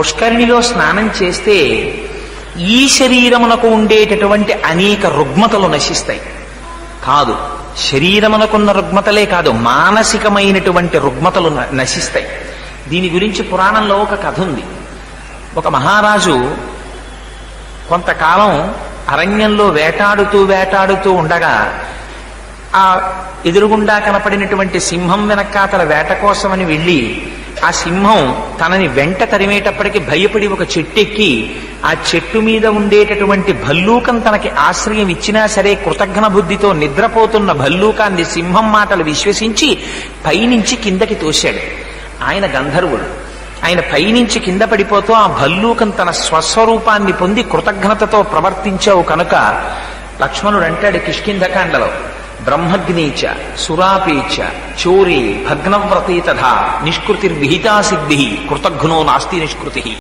పుష్కరిణిలో స్నానం చేస్తే ఈ శరీరమునకు ఉండేటటువంటి అనేక రుగ్మతలు నశిస్తాయి. కాదు, శరీరమునకున్న రుగ్మతలే కాదు, మానసికమైనటువంటి రుగ్మతలు నశిస్తాయి. దీని గురించి పురాణంలో ఒక కథ ఉంది. ఒక మహారాజు కొంతకాలం అరణ్యంలో వేటాడుతూ ఉండగా ఆ ఎదురుగుండా కనపడినటువంటి సింహం వెనకాతల వేట కోసమని వెళ్ళి ఆ సింహం తనని వెంట తరిమేటప్పటికి భయపడి ఒక చెట్టెక్కి ఆ చెట్టు మీద ఉండేటటువంటి భల్లూకం తనకి ఆశ్రయం ఇచ్చినా సరే కృతజ్ఞ బుద్ధితో నిద్రపోతున్న భల్లూకాన్ని సింహం మాటలు విశ్వసించి పైనుంచి కిందకి తోశాడు. ఆయన గంధర్వుడు. ఆయన పైనుంచి కింద పడిపోతూ ఆ భల్లూకం తన స్వస్వరూపాన్ని పొంది కృతజ్ఞతతో ప్రవర్తించావు కనుక లక్ష్మణుడు అంటాడు కిష్కింధకాండలో, బ్రహ్మగ్నీచ సురాపేచ చోరే భగ్నవ్రతే తథా నిష్కృతిర్విహితా సిద్ధి కృతఘ్నో నాస్తి నిష్కృతి.